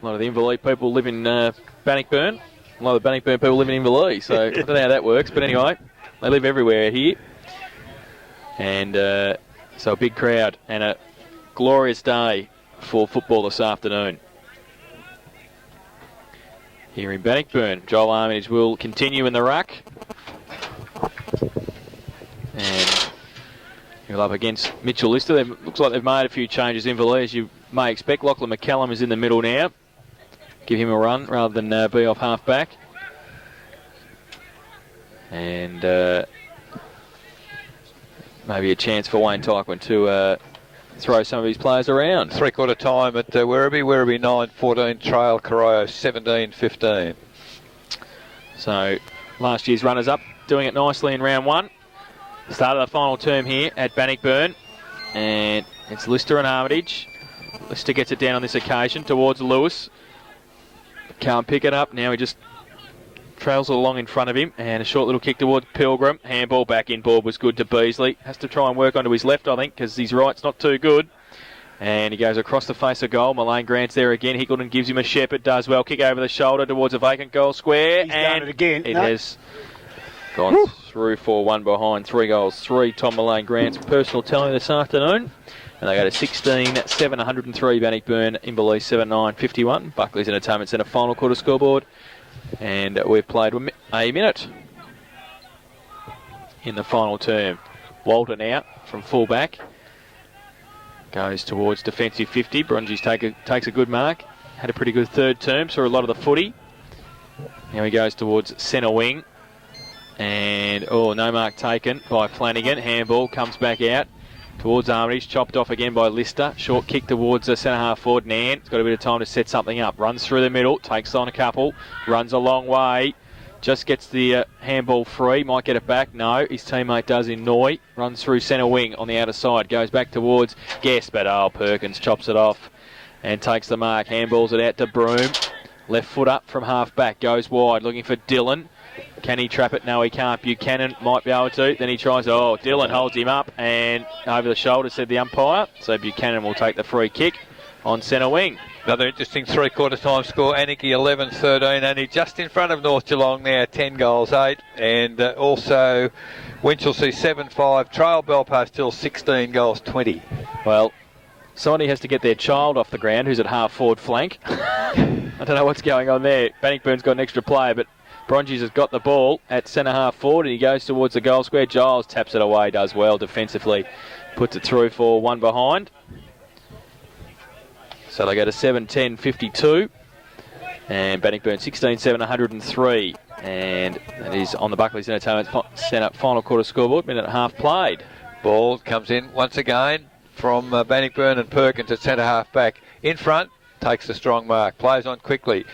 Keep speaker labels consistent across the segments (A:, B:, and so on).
A: A lot of the Inverleigh people live in Bannockburn. A lot of the Bannockburn people live in Inverleigh, so I don't know how that works. But anyway, they live everywhere here. And so a big crowd and a glorious day for football this afternoon. Here in Bannockburn, Joel Armitage will continue in the ruck. And he'll up against Mitchell Lister. Looks like they've made a few changes in Inverleigh, as you may expect. Lachlan McCallum is in the middle now. Give him a run rather than be off half back. And maybe a chance for Wayne Tyquin to throw some of his players around.
B: Three-quarter time at Werribee. Werribee 9-14, Trail Corio 17-15.
A: So last year's runners-up doing it nicely in round one. Start of the final term here at Bannockburn. And it's Lister and Armitage. Lister gets it down on this occasion towards Lewis. Can't pick it up. Now he just trails it along in front of him. And a short little kick towards Pilgrim. Handball back in board was good to Beasley. Has to try and work onto his left, I think, because his right's not too good. And he goes across the face of goal. Mullane Grant's there again. Hickleton gives him a Shepherd. Does well. Kick over the shoulder towards a vacant goal square.
C: He's
A: and
C: done it again.
A: It has gone through for one behind. 3 goals. 3 Tom Mullane Grant's personal tally this afternoon. And they go to 16-7, 103 Bannockburn, Inverleigh 7-9, 51. Buckley's Entertainment Centre final quarter scoreboard. And we've played a minute in the final term. Walton out from full-back. Goes towards defensive 50. Brongies takes a good mark. Had a pretty good third term, saw a lot of the footy. Now he goes towards centre wing. And, no mark taken by Flanagan. Handball comes back out towards Armitage, chopped off again by Lister. Short kick towards the centre half forward. Nan, it's got a bit of time to set something up. Runs through the middle, takes on a couple, runs a long way. Just gets the handball free, might get it back. No, his teammate does in Noy. Runs through centre wing on the outer side, goes back towards Guest, but Perkins chops it off and takes the mark. Handballs it out to Broom. Left foot up from half back, goes wide, looking for Dillon. Can he trap it? No, he can't. Buchanan might be able to. Then he tries. Dillon holds him up and over the shoulder, said the umpire. So Buchanan will take the free kick on centre wing.
B: Another interesting three-quarter time score. Anarchy 11-13, only just in front of North Geelong now, 10 goals, 8. And also Winchelsea 7-5, Trail Belfast Hill 16 goals, 20.
A: Well, somebody has to get their child off the ground who's at half-forward flank. I don't know what's going on there. Bannockburn's got an extra player, but Brongies has got the ball at centre half forward and he goes towards the goal square. Giles taps it away, does well defensively, puts it through for one behind. So they go to 7-10, 52. And Bannockburn 16-7, 103. And that is on the Buckley's Entertainment Centre final quarter scoreboard, minute and a half played.
B: Ball comes in once again from Bannockburn and Perkins at centre half back. In front, takes the strong mark, plays on quickly.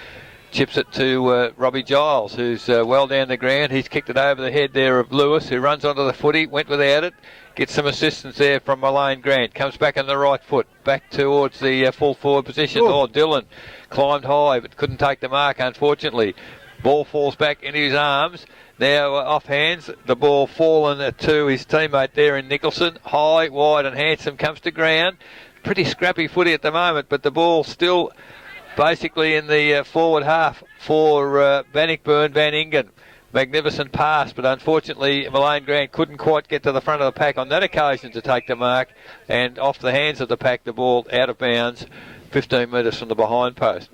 B: Chips it to Robbie Giles, who's well down the ground. He's kicked it over the head there of Lewis, who runs onto the footy, went without it. Gets some assistance there from Mullane Grant. Comes back on the right foot, back towards the full forward position. Dillon climbed high, but couldn't take the mark, unfortunately. Ball falls back into his arms. Now off hands, the ball fallen to his teammate there in Nicholson. High, wide and handsome, comes to ground. Pretty scrappy footy at the moment, but the ball still basically in the forward half for Bannockburn, Van Ingen. Magnificent pass, but unfortunately Mullane Grant couldn't quite get to the front of the pack on that occasion to take the mark, and off the hands of the pack, the ball out of bounds 15 metres from the behind post.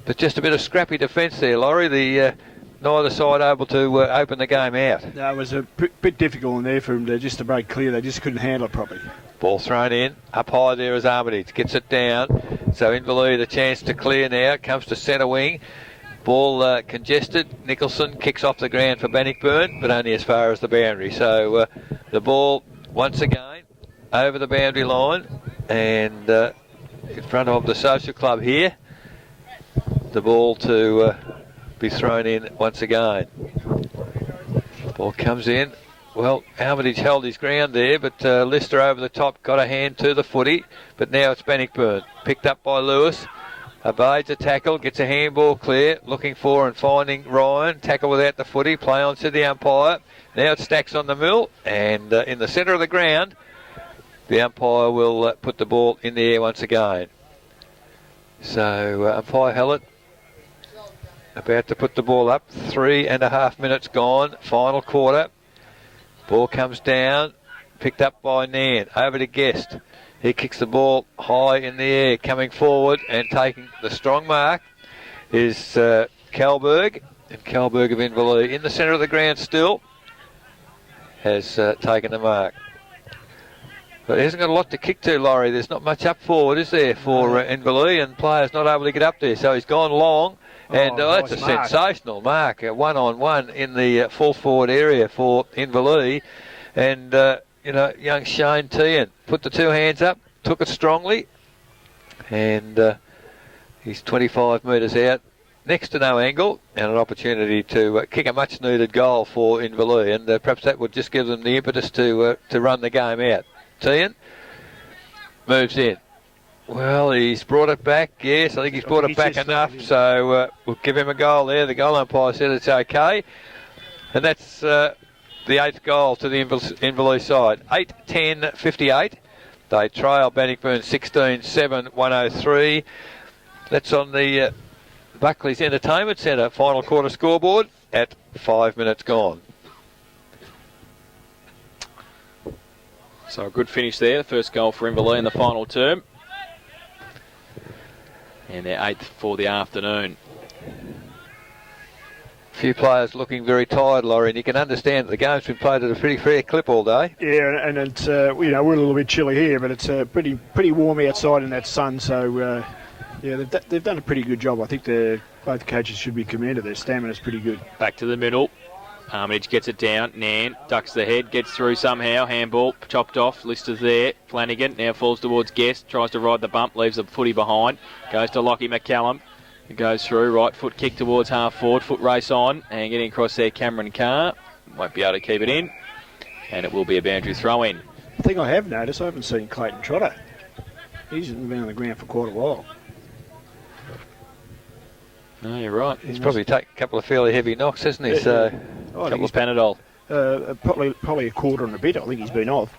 B: But just a bit of scrappy defence there, Laurie. Neither side able to open the game out.
C: No, it was a bit difficult in there for them to break clear. They just couldn't handle it properly.
B: Ball thrown in, up high there is Armitage, gets it down. So Inverleigh the chance to clear now, comes to centre wing. Ball congested, Nicholson kicks off the ground for Bannockburn, but only as far as the boundary. So the ball once again over the boundary line and in front of the social club here. The ball to be thrown in once again. Ball comes in. Well, Armitage held his ground there, but Lister over the top got a hand to the footy. But now it's Bannockburn. Picked up by Lewis. Evades a tackle, gets a handball clear, looking for and finding Ryan. Tackle without the footy, play on to the umpire. Now it stacks on the mill, and in the centre of the ground, the umpire will put the ball in the air once again. So umpire Hallett about to put the ball up. 3.5 minutes gone. Final quarter. Ball comes down. Picked up by Nan. Over to Guest. He kicks the ball high in the air. Coming forward and taking the strong mark is Kalberg. And Kalberg of Inverleigh in the centre of the ground still has taken the mark. But he hasn't got a lot to kick to, Laurie. There's not much up forward, is there, for Inverleigh, and players not able to get up there. So he's gone long, and that's a sensational mark. A one-on-one in the full forward area for Inverleigh. And, young Shane Tehan put the two hands up, took it strongly, and he's 25 metres out. Next to no angle, and an opportunity to kick a much-needed goal for Inverleigh, and perhaps that would just give them the impetus to run the game out. Tehan moves in. Well, he's brought it back. Yes, I think he's brought it back enough, so we'll give him a goal there. The goal umpire said it's okay, and that's the 8th goal to the Inverleigh side. 8-10-58. They trail Bannockburn 16-7-103. That's on the Buckley's Entertainment Centre final quarter scoreboard at 5 minutes gone.
A: So a good finish there. The first goal for Inverleigh in the final term. And their 8th for the afternoon.
B: A few players looking very tired, Laurie, and you can understand the game's been played at a pretty fair clip all day.
C: Yeah, and it's we're a little bit chilly here, but it's pretty warm outside in that sun. So they've done a pretty good job. I think both coaches should be commended. Their stamina's pretty good.
A: Back to the middle. Armitage gets it down. Nan ducks the head, gets through somehow. Handball chopped off. Lister's there. Flanagan now falls towards Guest. Tries to ride the bump. Leaves the footy behind. Goes to Lockie McCallum. It goes through. Right foot kick towards half forward. Foot race on. And getting across there, Cameron Carr. Won't be able to keep it in. And it will be a boundary throw in.
C: The thing I have noticed, I haven't seen Clayton Trotter. He's been on the ground for quite a while.
A: No, you're right.
B: He's probably taken a couple of fairly heavy knocks, hasn't he? So,
A: a couple of Panadol.
C: Probably a quarter and a bit. I think he's been off.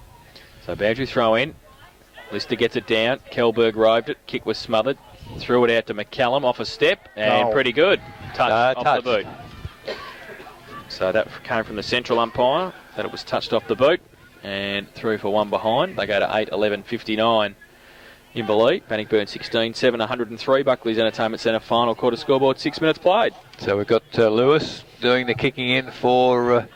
A: So boundary throw in. Lister gets it down. Kelberg roved it. Kick was smothered. Threw it out to McCallum off a step. And pretty good. Touch off the boot. So that came from the central umpire, that it was touched off the boot. And through for one behind. They go to 8-11-59. Inverleigh, Bannockburn 16-7, 103. Buckley's Entertainment Centre final quarter scoreboard, 6 minutes played.
B: So we've got Lewis doing the kicking in for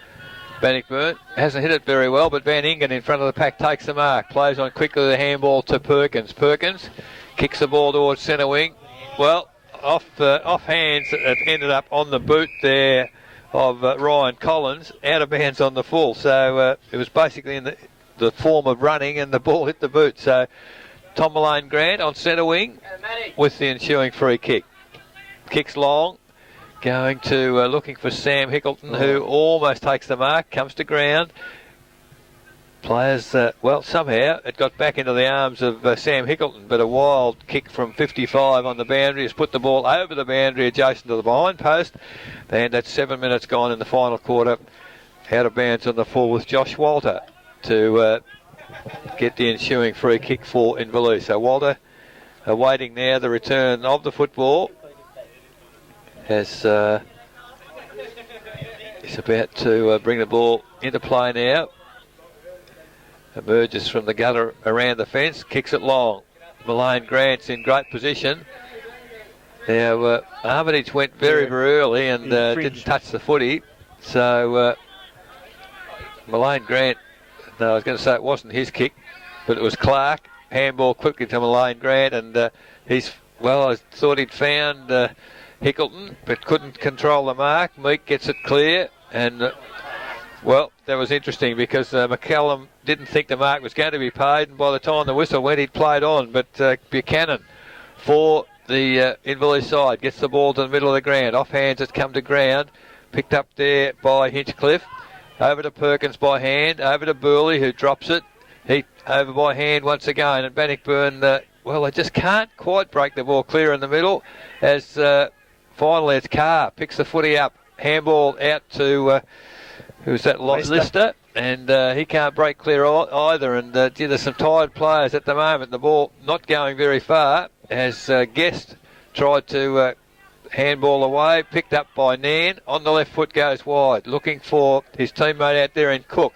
B: Bannockburn. Hasn't hit it very well, but Van Ingen in front of the pack takes the mark. Plays on quickly the handball to Perkins. Perkins kicks the ball towards centre wing. Well, off hands, it ended up on the boot there of Ryan Collins, out of bounds on the full. So it was basically in the form of running, and the ball hit the boot. So Tom Malone Grant on centre wing with the ensuing free kick. Kicks long, going to looking for Sam Hickleton, who almost takes the mark, comes to ground. Players, somehow it got back into the arms of Sam Hickleton, but a wild kick from 55 on the boundary has put the ball over the boundary adjacent to the behind post, and that's 7 minutes gone in the final quarter. Out of bounds on the full with Josh Walter to get the ensuing free kick for Inverleigh. So Walter awaiting now the return of the football as he's about to bring the ball into play now. Emerges from the gutter around the fence, kicks it long. Malone Grant's in great position. Now Armitage went very early and didn't touch the footy. So Malone Grant, no, I was going to say it wasn't his kick, but it was Clark. Handball quickly to Malone Grant, and I thought he'd found Hickleton, but couldn't control the mark. Meek gets it clear, and that was interesting because McCallum didn't think the mark was going to be paid, and by the time the whistle went, he'd played on. But Buchanan for the Inverleigh side gets the ball to the middle of the ground. Off hands, it's come to ground, picked up there by Hinchcliffe. Over to Perkins by hand, over to Burley, who drops it. He over by hand once again, and Bannockburn, they just can't quite break the ball clear in the middle, as finally it's Carr, picks the footy up, handball out to, who's that, Lister, and he can't break clear either, and there's some tired players at the moment, the ball not going very far, as Guest tried to handball away, picked up by Nan. On the left foot goes wide, looking for his teammate out there in Cook.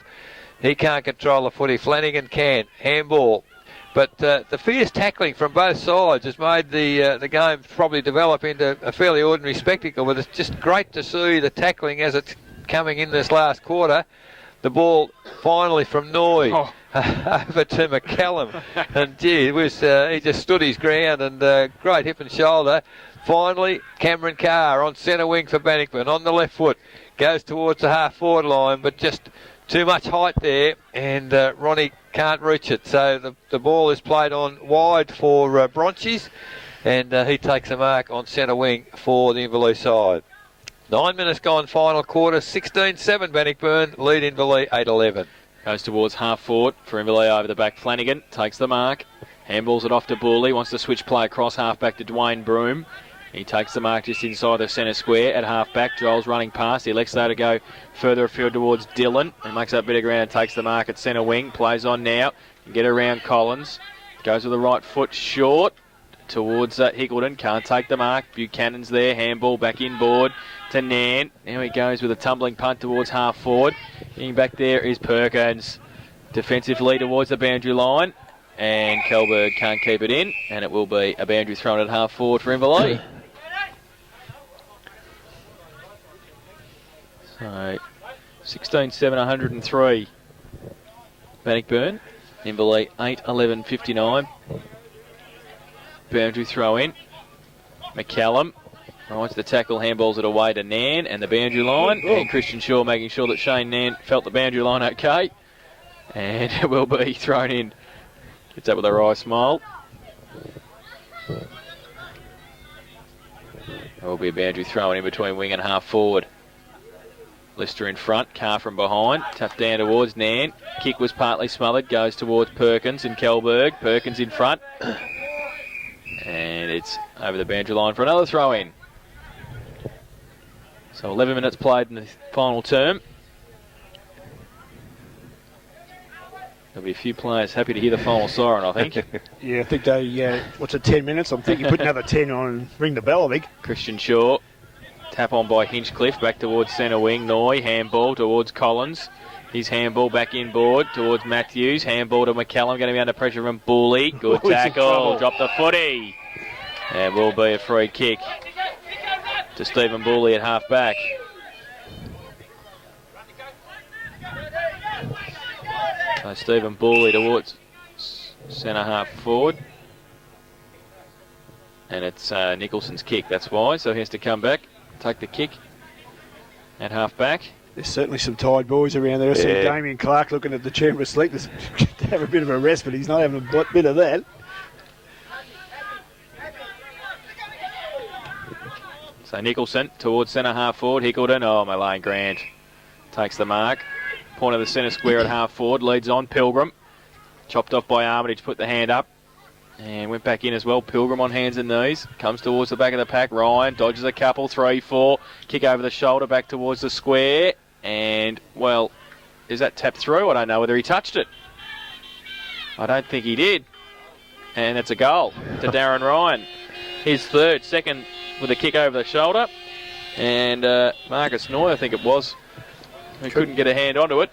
B: He can't control the footy. Flanagan can. Handball. But the fierce tackling from both sides has made the game probably develop into a fairly ordinary spectacle. But it's just great to see the tackling as it's coming in this last quarter. The ball finally from Noy over to McCallum. And gee, it was, he just stood his ground, and great hip and shoulder. Finally, Cameron Carr on centre wing for Bannockburn. On the left foot, goes towards the half-forward line, but just too much height there, and Ronnie can't reach it. So the ball is played on wide for Bronchies, and he takes a mark on centre wing for the Inverleigh side. 9 minutes gone, final quarter, 16-7 Bannockburn, lead Inverleigh 8-11.
A: Goes towards half-forward for Inverleigh over the back. Flanagan takes the mark, handballs it off to Booley, wants to switch play across half-back to Dwayne Broome. He takes the mark just inside the centre square at half-back. Joel's running past. He elects though to go further afield towards Dylan. And makes that bit of ground and takes the mark at centre wing. Plays on now. Can get around Collins. Goes with the right foot short towards Hickleton. Can't take the mark. Buchanan's there. Handball back inboard to Nan. Now he goes with a tumbling punt towards half-forward. Getting back there is Perkins. Defensively towards the boundary line. And Kelberg can't keep it in. And it will be a boundary thrown at half-forward for Inverleigh. So, 16-7, 103. Bannockburn. Inverleigh 8-11-59. Boundary throw in. McCallum wants the tackle, handballs it away to Nan and the boundary line. And Christian Shaw making sure that Shane Nan felt the boundary line okay. And it will be thrown in. Gets up with a wry smile. There will be a boundary thrown in between wing and half forward. Lister in front, Carr from behind, tapped down towards Nan. Kick was partly smothered, goes towards Perkins and Kelberg. Perkins in front. And it's over the boundary line for another throw in. So 11 minutes played in the final term. There'll be a few players happy to hear the final siren, I think.
C: Yeah, I think they, what's it, 10 minutes? I'm thinking put another 10 on and ring the bell, I think.
A: Christian Shaw. Tap on by Hinchcliffe, back towards centre wing. Noy, handball towards Collins. His handball back inboard towards Matthews. Handball to McCallum, going to be under pressure from Booley. Good tackle, drop the footy. And will be a free kick to Stephen Booley at half back. So Stephen Booley towards centre half forward. And it's Nicholson's kick, that's why. So he has to come back. Take the kick at half back.
C: There's certainly some tired boys around there. I see Damien Clark looking at the chamber of sleep to have a bit of a rest, but he's not having a bit of that.
A: So Nicholson towards centre half forward. Hickleton, Mullane Grant takes the mark. Point of the centre square at half forward. Leads on Pilgrim. Chopped off by Armitage, put the hand up. And went back in as well. Pilgrim on hands and knees. Comes towards the back of the pack. Ryan dodges a couple. 3-4. Kick over the shoulder back towards the square. And, well, is that tapped through? I don't know whether he touched it. I don't think he did. And it's a goal to Darren Ryan. His third. Second with a kick over the shoulder. And Marcus Noy, I think it was, who couldn't get a hand onto it.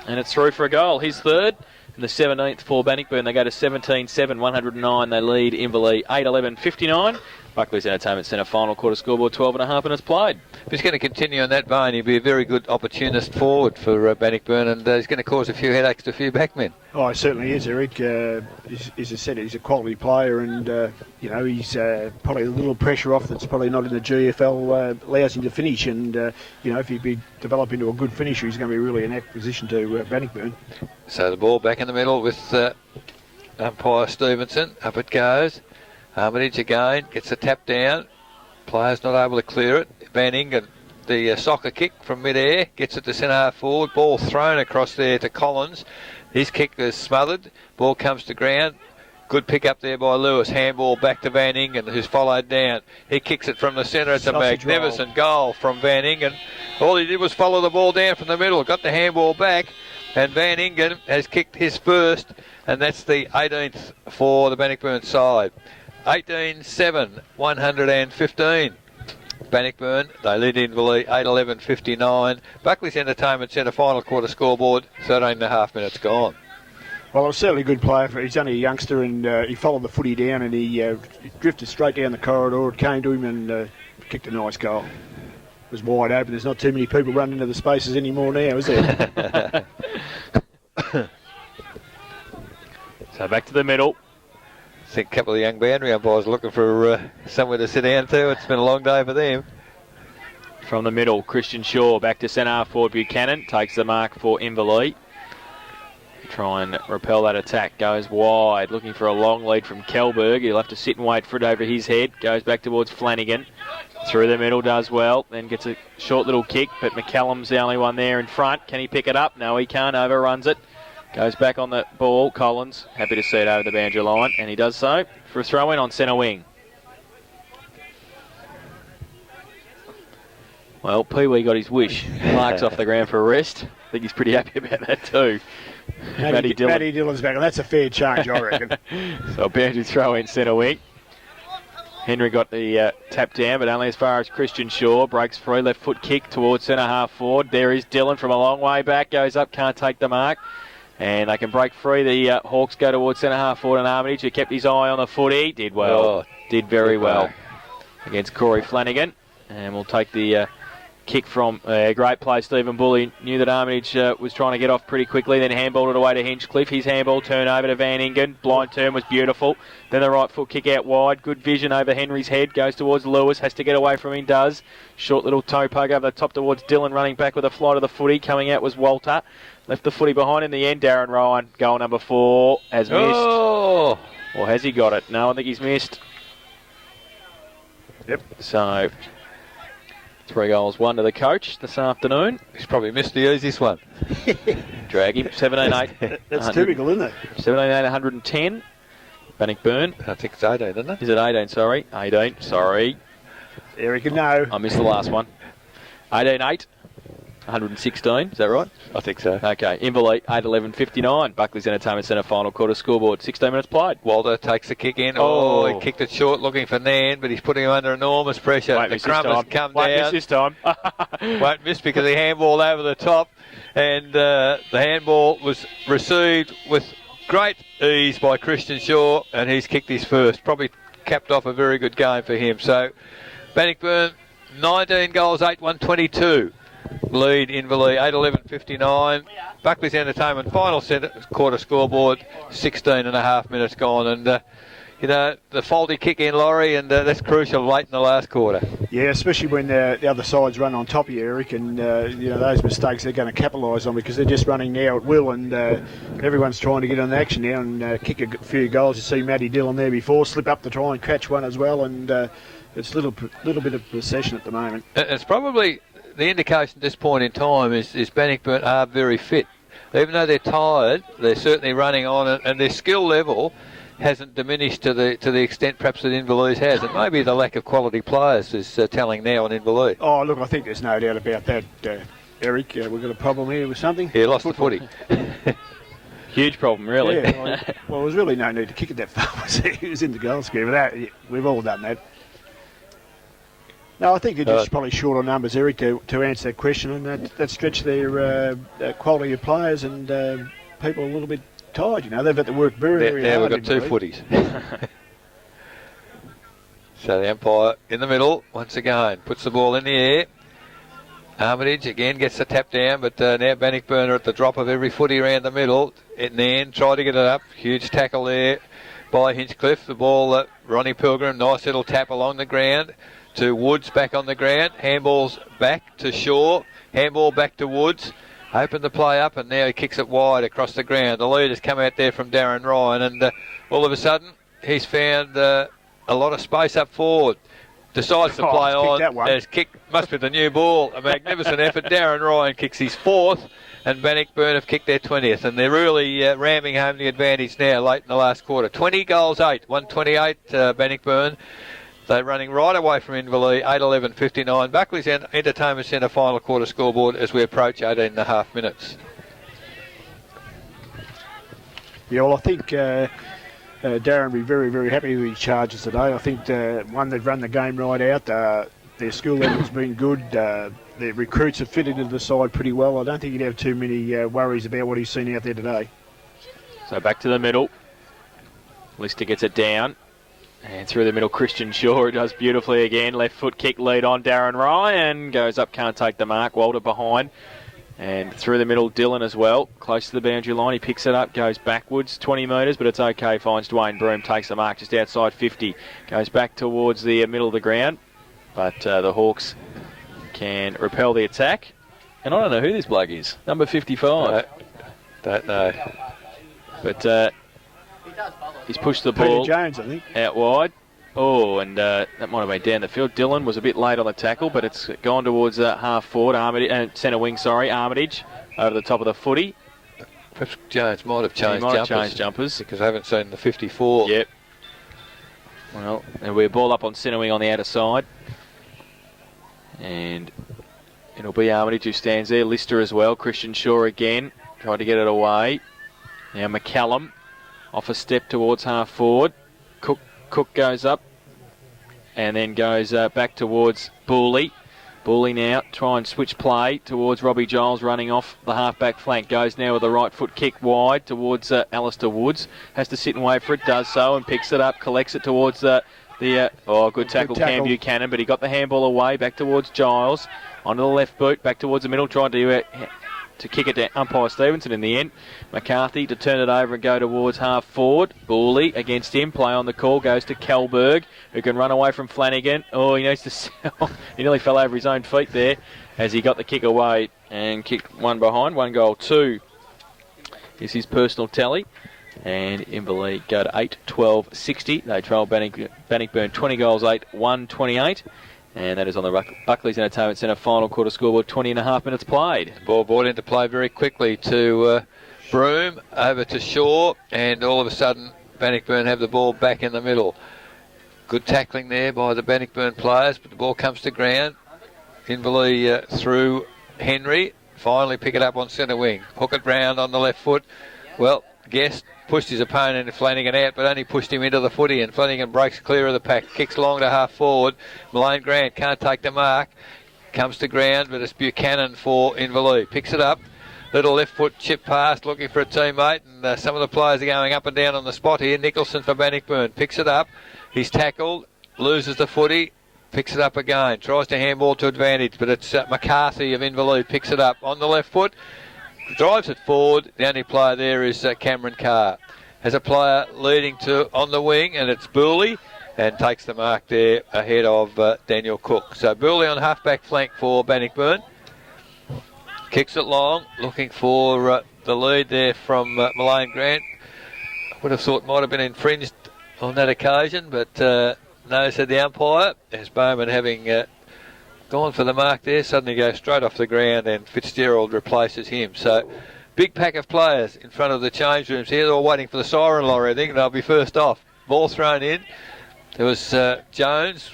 A: And it's through for a goal. His third. And the 17th for Bannockburn. They go to 17-7, 109. They lead Inverleigh 8-11-59. Buckley's Entertainment Centre final quarter scoreboard 12.5 minutes played.
B: If he's going to continue on that vein, he'll be a very good opportunist forward for Bannockburn, and he's going to cause a few headaches to a few backmen.
C: Oh, he certainly is, Eric. As I said, he's a quality player, and he's probably a little pressure off that's probably not in the GFL allows him to finish. And if he develop into a good finisher, he's going to be really an acquisition to Bannockburn.
B: So the ball back in the middle with umpire Stevenson. Up it goes. Armitage again gets a tap down. Player's not able to clear it. Van Ingen, the soccer kick from mid-air, gets it to centre half forward. Ball thrown across there to Collins. His kick is smothered. Ball comes to ground. Good pick up there by Lewis. Handball back to Van Ingen, who's followed down. He kicks it from the centre. It's a magnificent goal from Van Ingen. All he did was follow the ball down from the middle. Got the handball back. And Van Ingen has kicked his first, and that's the 18th for the Bannockburn side. 18-7, 115. Bannockburn, they lead Inverleigh 8-11-59. Buckley's Entertainment Centre final quarter scoreboard, 13.5 minutes gone.
C: Well, it was certainly a good player. He's only a youngster, and he followed the footy down, and he drifted straight down the corridor. It came to him and kicked a nice goal. It was wide open. There's not too many people running into the spaces anymore now, is there?
A: So back to the middle.
B: I think a couple of young boundary umpires are looking for somewhere to sit down too. It's been a long day for them.
A: From the middle, Christian Shaw back to centre half forward. Buchanan takes the mark for Inverleigh. Try and repel that attack. Goes wide, looking for a long lead from Kelberg. He'll have to sit and wait for it over his head. Goes back towards Flanagan. Through the middle, does well. Then gets a short little kick, but McCallum's the only one there in front. Can he pick it up? No, he can't. Overruns it. Goes back on the ball. Collins, happy to see it over the boundary line, and he does so for a throw-in on centre wing. Well, Pee-wee got his wish. Marks off the ground for a rest. I think he's pretty happy about that too.
C: Matty Dillon's back, and that's a fair change, I reckon.
A: So a boundary throw-in centre wing. Henry got the tap down, but only as far as Christian Shaw. Breaks free, left foot kick towards centre half forward. There is Dillon from a long way back. Goes up, can't take the mark. And they can break free. The Hawks go towards centre half forward, and Armitage, who kept his eye on the footy, did well. Did very well against Corey Flanagan. And we'll take the kick from great play. Stephen Bully knew that Armitage was trying to get off pretty quickly, then handballed it away to Hinchcliffe. His handball turn over to Van Ingen. Blind turn was beautiful. Then the right foot kick out wide. Good vision over Henry's head. Goes towards Lewis. Has to get away from him. Does. Short little toe poke over the top towards Dillon. Running back with a fly to the footy. Coming out was Walter. Left the footy behind in the end. Darren Ryan, goal number 4, has missed.
B: Oh!
A: Or has he got it? No, I think he's missed.
C: Yep.
A: So 3 goals, 1 to the coach this afternoon.
B: He's probably missed the easiest one.
A: Drag him. 17-8.
C: That's typical, isn't it?
A: 17-8, 110. Bannockburn.
B: I think it's 18, isn't it?
A: Is it 18? Sorry. 18. Sorry.
C: Eric, no.
A: I missed the last one. 18-8. 116. Is that right?
B: I think so.
A: Okay. Inverleigh 8-11-59. Buckley's Entertainment Centre final quarter scoreboard. 16 minutes played.
B: Walter takes the kick in. Oh, he kicked it short looking for Nan, but he's putting him under enormous pressure.
A: Won't
B: the
A: miss
B: crumb has come
A: Won't
B: down.
A: miss this time.
B: Won't miss because he handballed over the top, and the handball was received with great ease by Christian Shaw, and he's kicked his first. Probably capped off a very good game for him. So Bannockburn 19 goals, 8, 122. Lead Inverleigh 8-11-59. Buckley's Entertainment final quarter scoreboard, 16.5 minutes gone, and the faulty kick in, Laurie, and that's crucial late in the last quarter.
C: Yeah, especially when the other side's run on top of you, Eric, and those mistakes they're going to capitalise on because they're just running now at will, and everyone's trying to get on the action now and kick a few goals. You see Matty Dillon there before, slip up to try and catch one as well, and it's a little bit of possession at the moment.
B: It's probably the indication at this point in time is Bannockburn are very fit. Even though they're tired, they're certainly running on, and their skill level hasn't diminished to the extent perhaps that Inverleigh has. And maybe the lack of quality players is telling now on Inverleigh.
C: Oh, look, I think there's no doubt about that, Eric. We've got a problem here with something.
B: Yeah, lost the footy.
A: Huge problem, really.
C: Yeah, well, there was really no need to kick it that far. He was in the goal square, but we've all done that. No, I think they're just probably short on numbers, Eric, to answer that question, and that stretch their quality of players, and people are a little bit tired. They've had to work very
B: now
C: hard.
B: We've got 2 footies. So the umpire in the middle once again puts the ball in the air. Armitage again gets the tap down, but now Bannockburn are at the drop of every footy around the middle. And then try to get it up. Huge tackle there by Hinchcliffe. The ball, Ronnie Pilgrim, nice little tap along the ground. To Woods back on the ground. Handballs back to Shaw. Handball back to Woods. Opened the play up, and now he kicks it wide across the ground. The lead has come out there from Darren Ryan, and all of a sudden he's found a lot of space up forward. Decides to play on. His kick must be the new ball. A magnificent effort. Darren Ryan kicks his 4th, and Bannockburn have kicked their 20th, and they're really ramming home the advantage now late in the last quarter. 20 goals, 8, 128 Bannockburn. They're running right away from Inverleigh, 8-11-59. Buckley's Entertainment Centre final quarter scoreboard as we approach 18.5 minutes.
C: Yeah, well, I think Darren will be very, very happy with his charges today. I think, one, they've run the game right out. Their skill level's been good. Their recruits have fitted into the side pretty well. I don't think he'd have too many worries about what he's seen out there today.
A: So back to the middle. Lister gets it down. And through the middle, Christian Shaw does beautifully again. Left foot kick lead on Darren Ryan. Goes up, can't take the mark. Walter behind. And through the middle, Dylan as well. Close to the boundary line. He picks it up, goes backwards 20 metres, but it's okay. Finds Dwayne Broom, takes the mark just outside 50. Goes back towards the middle of the ground. But the Hawks can repel the attack. And I don't know who this bloke is. Number 55.
B: Don't know.
A: But he's pushed the ball
C: Peter Jones, I think,
A: out wide. Oh, and that might have been down the field. Dylan was a bit late on the tackle, but it's gone towards half forward, centre wing, Armitage, over the top of the footy.
B: Perhaps Jones might have changed
A: jumpers.
B: Because I haven't seen the 54.
A: Yep. Well, and we're ball up on centre wing on the outer side. And it'll be Armitage who stands there. Lister as well. Christian Shaw again. Tried to get it away. Now McCallum off a step towards half forward. Cook goes up and then goes back towards Booley. Booley now try and switch play towards Robbie Giles running off the half-back flank. Goes now with the right foot kick wide towards Alistair Woods. Has to sit and wait for it, does so and picks it up, collects it towards good tackle, Cam Buchanan, but he got the handball away back towards Giles. Onto the left boot, back towards the middle, tried to kick it to umpire Stevenson in the end. McCarthy to turn it over and go towards half forward. Booley against him, play on the call, goes to Kelberg, who can run away from Flanagan. Oh, he needs to sell. He nearly fell over his own feet there as he got the kick away and kicked one behind. 1 goal, 2 is his personal tally. And Inverleigh go to 8-12-60. They trail Bannockburn 20 goals, 8-1-28. And that is on the Buckley's Entertainment Centre final quarter scoreboard, 20 and a half minutes played.
B: Ball brought into play very quickly to Broom, over to Shaw, and all of a sudden Bannockburn have the ball back in the middle. Good tackling there by the Bannockburn players, but the ball comes to ground. Inverleigh through Henry, finally pick it up on centre wing. Hook it round on the left foot. Well, Guest pushed his opponent Flanagan out, but only pushed him into the footy, and Flanagan breaks clear of the pack, kicks long to half forward. Malane Grant can't take the mark, comes to ground, but it's Buchanan for Inverleigh. Picks it up, little left foot chip past, looking for a teammate, and some of the players are going up and down on the spot here. Nicholson for Bannockburn picks it up, he's tackled, loses the footy, picks it up again, tries to handball to advantage, but it's McCarthy of Inverleigh picks it up on the left foot, drives it forward. The only player there is Cameron Carr. Has a player leading to on the wing, and it's Booley, and takes the mark there ahead of Daniel Cook. So Booley on half-back flank for Bannockburn. Kicks it long, looking for the lead there from Malane Grant. I would have thought might have been infringed on that occasion, but no, said the umpire. As Bowman having gone for the mark there, suddenly goes straight off the ground, and Fitzgerald replaces him. So big pack of players in front of the change rooms here. They're all waiting for the siren lorry, I think, and they'll be first off. Ball thrown in. There was Jones,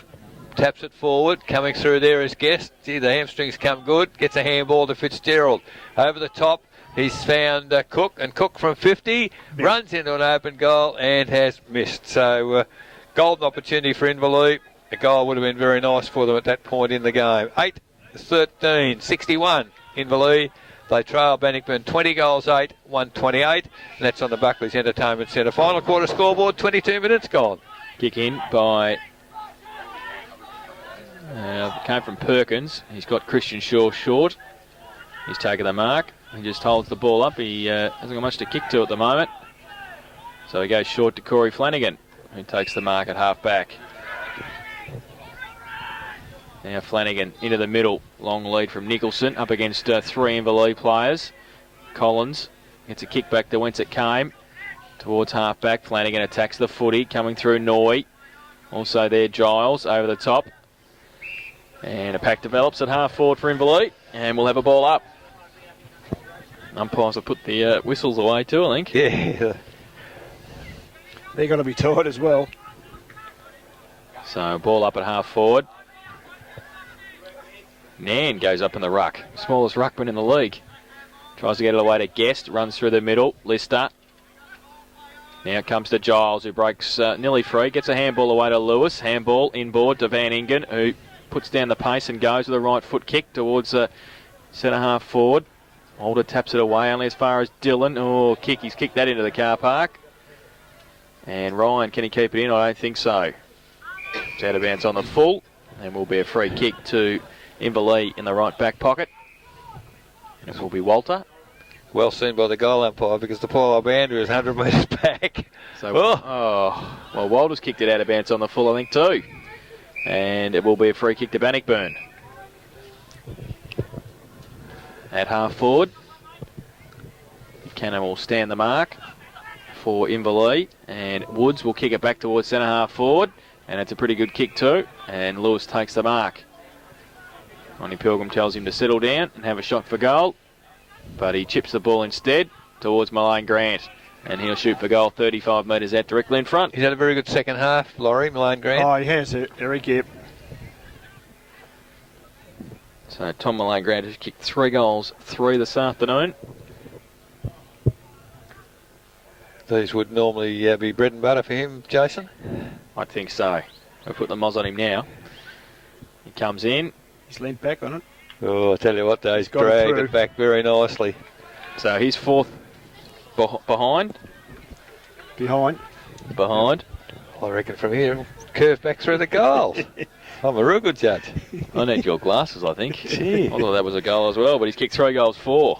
B: taps it forward. Coming through there is Guest. Gee, the hamstrings come good. Gets a handball to Fitzgerald. Over the top, he's found Cook, and Cook from 50 runs into an open goal and has missed. So golden opportunity for Inverleigh. A goal would have been very nice for them at that point in the game. 8-13-61 Inverleigh. They trail Bannockburn 20 goals, 8-1-28. And that's on the Buckley's Entertainment Centre. Final quarter scoreboard, 22 minutes gone.
A: Kick in by... came from Perkins. He's got Christian Shaw short. He's taken the mark. He just holds the ball up. He hasn't got much to kick to at the moment. So he goes short to Corey Flanagan, who takes the mark at half-back. Now Flanagan into the middle. Long lead from Nicholson up against 3 Inverleigh players. Collins gets a kick back to whence it came. Towards half-back. Flanagan attacks the footy. Coming through Noy. Also there Giles over the top. And a pack develops at half-forward for Inverleigh. And we'll have a ball up. Umpires will put the whistles away too, I think.
B: Yeah.
C: They're going to be tight as well.
A: So ball up at half-forward. Nan goes up in the ruck. Smallest ruckman in the league. Tries to get it away to Guest. Runs through the middle. Lister Now it comes to Giles, who breaks nearly free, gets a handball away to Lewis. Handball inboard to Van Ingen, who puts down the pace and goes with a right foot kick towards the centre half forward. Alder taps it away only as far as Dillon. Oh, kick. He's kicked that into the car park. And Ryan, can he keep it in? I don't think so. It's out of bounds on the full. And will be a free kick to Inverleigh in the right back pocket. And it will be Walter.
B: Well seen by the goal umpire because the poor boundary is 100 metres back.
A: So, well, Walter's kicked it out of bounds on the full, I think, too. And it will be a free kick to Bannockburn. At half forward, Cannon will stand the mark for Inverleigh, and Woods will kick it back towards centre half forward, and it's a pretty good kick too, and Lewis takes the mark. Ronnie Pilgrim tells him to settle down and have a shot for goal, but he chips the ball instead towards Malane Grant, and he'll shoot for goal 35 metres out directly in front.
B: He's had a very good second half, Laurie, Malane Grant.
C: Oh, he has, Eric, yep.
A: So Tom Malane Grant has kicked 3 goals, 3 this afternoon.
B: These would normally be bread and butter for him, Jason?
A: I think so. We'll put the moz on him now. He comes in.
C: He's leant back on it.
B: Oh, I tell you what, he's dragged it back very nicely.
A: So he's 4th behind. Behind.
B: I reckon from here, curve back through the goals. I'm a real good judge.
A: I need your glasses, I think.
B: Gee.
A: I thought that was a goal as well, but he's kicked 3 goals, 4.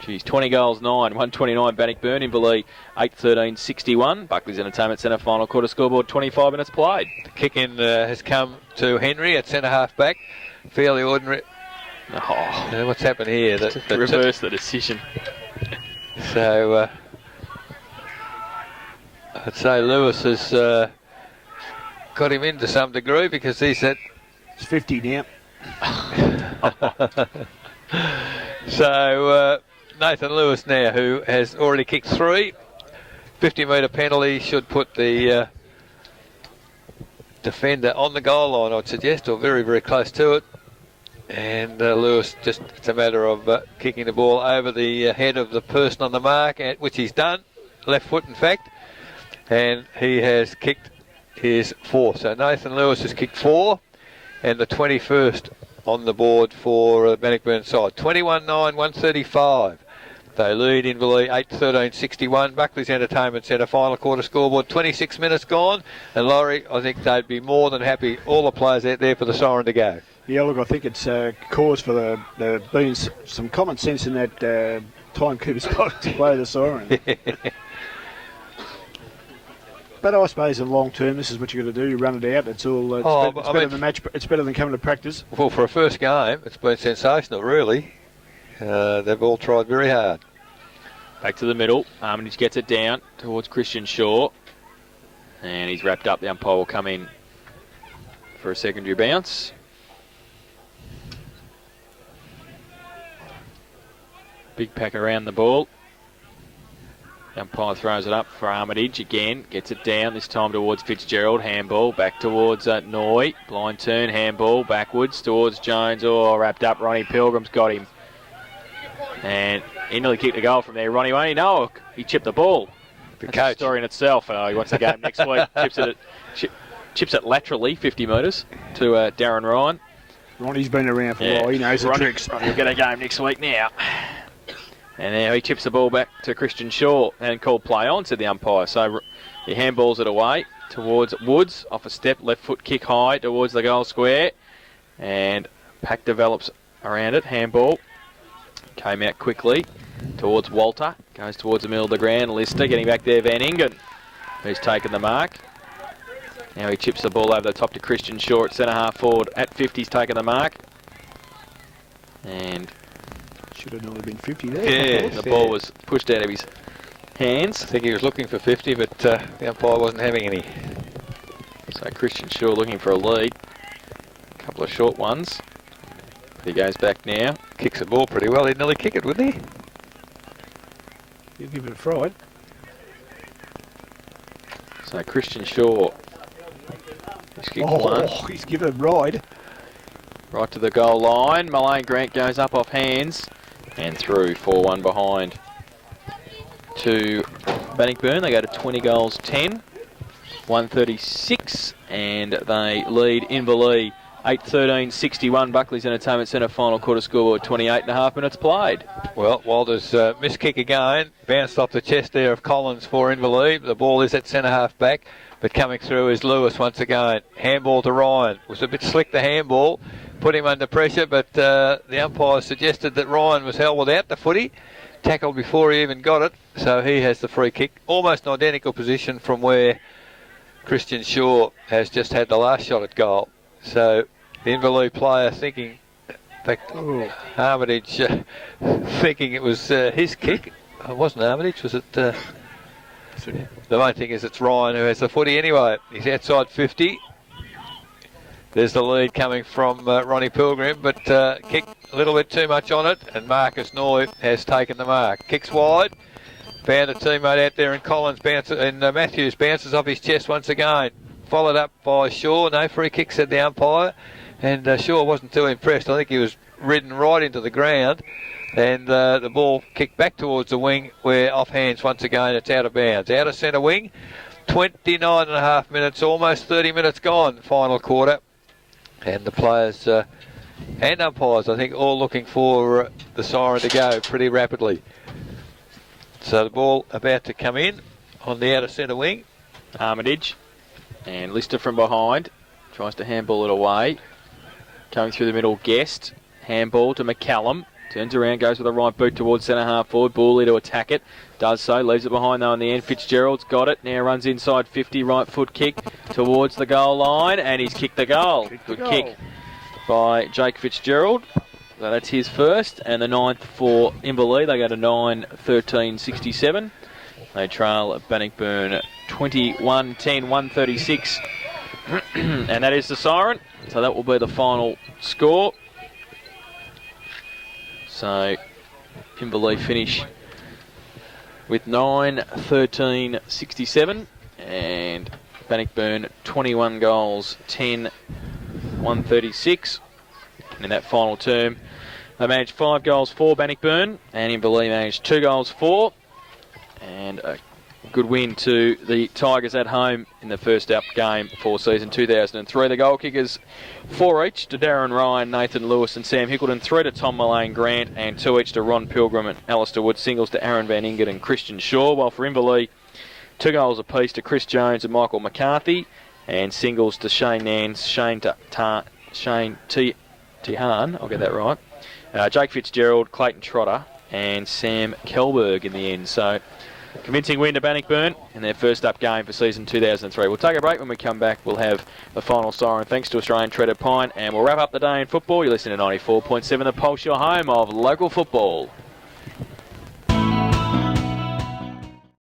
A: Geez, 20 goals, 9, 129 Bannockburn, Inverleigh 8-13-61. Buckley's Entertainment Centre final quarter scoreboard, 25 minutes played.
B: The kick in has come to Henry at centre half back. Fairly ordinary.
A: Oh,
B: What's happened here?
A: Reverse the decision.
B: So I'd say Lewis has got him in to some degree because he's at...
C: It's 50 now.
B: So Nathan Lewis now, who has already kicked 3. 50-metre penalty should put the defender on the goal line, I'd suggest, or very, very close to it. And Lewis, just it's a matter of kicking the ball over the head of the person on the mark, which he's done, left foot in fact, and he has kicked his 4. So Nathan Lewis has kicked 4, and the 21st on the board for the Bannockburn side. 21-9, 135. They lead Inverleigh 8-13-61. Buckley's Entertainment Centre final quarter scoreboard. 26 minutes gone. And Laurie, I think they'd be more than happy, all the players out there, for the siren to go.
C: Yeah, look, I think it's cause for the being some common sense in that timekeeper spot to play the siren. But I suppose in the long term, this is what you've got to do. You run it out. It's all. It's better than match. It's better than coming to practice.
B: Well, for a first game, it's been sensational, really. They've all tried very hard.
A: Back to the middle. Armitage gets it down towards Christian Shaw, and he's wrapped up. The umpire will come in for a secondary bounce. Big pack around the ball. The umpire throws it up for Armitage again, gets it down, this time towards Fitzgerald, handball, back towards Noy, blind turn, handball, backwards towards Jones, wrapped up, Ronnie Pilgrim's got him. And he nearly kicked a goal from there, Ronnie won't he? No, he chipped the ball. That's a story in itself. He wants the game next week, chips it laterally, 50 metres, to Darren Ryan.
C: Ronnie's been around for a while, he knows the tricks.
A: Ronnie will get a game next week now. And now he chips the ball back to Christian Shaw and called play on, said the umpire. So he handballs it away towards Woods, off a step, left foot kick high towards the goal square. And pack develops around it, handball. Came out quickly towards Walter, goes towards the middle of the ground. Lister getting back there, Van Ingen, who's taken the mark. Now he chips the ball over the top to Christian Shaw at centre half forward. At 50, he's taken the mark. And
C: should have nearly been 50 there.
A: Yeah, the ball was pushed out of his hands.
B: I think he was looking for 50, but the umpire wasn't having any.
A: So Christian Shaw looking for a lead. A couple of short ones. He goes back now.
B: Kicks the ball pretty well. He'd nearly kick it, wouldn't he?
C: He'll give it a fright.
A: So Christian Shaw. He's kicked one.
C: He's given a ride.
A: Right to the goal line. Malane Grant goes up off hands and through 4-1 behind to Bannockburn. They go to 20 goals 10, 136, and they lead Inverleigh 8-13-61. Buckley's Entertainment Centre final quarter scoreboard, 28.5 minutes played.
B: Well, Walters missed kick again, bounced off the chest there of Collins for Inverleigh. The ball is at centre half back, but coming through is Lewis once again. Handball to Ryan. Was a bit slick, the handball, put him under pressure, but the umpire suggested that Ryan was held without the footy, tackled before he even got it, so he has the free kick. Almost an identical position from where Christian Shaw has just had the last shot at goal. So the Inverleigh player thinking, in fact, Armitage thinking it was his kick. It wasn't Armitage, was it? The main thing is it's Ryan who has the footy anyway. He's outside 50. There's the lead coming from Ronnie Pilgrim, but kicked a little bit too much on it, and Marcus Noy has taken the mark. Kicks wide, found a teammate out there, and Collins bounces, and Matthews bounces off his chest once again. Followed up by Shaw. No free kick, said the umpire, and Shaw wasn't too impressed. I think he was ridden right into the ground, and the ball kicked back towards the wing, where off hands once again it's out of bounds. Out of centre wing, 29.5 minutes, almost 30 minutes gone, final quarter. And the players and umpires, I think, all looking for the siren to go pretty rapidly. So the ball about to come in on the outer centre wing.
A: Armitage and Lister from behind tries to handball it away. Coming through the middle, Guest. Handball to McCallum. Turns around, goes with the right boot towards centre half forward. Booley to attack it. Does so, leaves it behind though in the end. Fitzgerald's got it. Now runs inside 50, right foot kick towards the goal line, and he's kicked the goal. Good kick by Jake Fitzgerald. So that's his first, and the ninth for Inverleigh. They go to 9-13-67. They trail Bannockburn 21-10, 136. And that is the siren. So that will be the final score. So Inverleigh finish with 9-13-67, and Bannockburn 21 goals 10, 136. And in that final term, they managed 5 goals for Bannockburn, and Inverleigh managed 2 goals for, and a good win to the Tigers at home in the first up game for season 2003. The goal kickers 4 each to Darren Ryan, Nathan Lewis and Sam Hickleton, 3 to Tom Mullane Grant, and 2 each to Ron Pilgrim and Alistair Wood. Singles to Aaron Van Inget and Christian Shaw, while for Inverleigh 2 goals apiece to Chris Jones and Michael McCarthy, and singles to Shane Nance, Shane Tihan, I'll get that right, Jake Fitzgerald, Clayton Trotter and Sam Kelberg in the end. So convincing win to Bannockburn in their first up game for season 2003. We'll take a break. When we come back, we'll have the final siren thanks to Australian Treaded Pine, and we'll wrap up the day in football. You're listening to 94.7 The Pulse, your home of local football.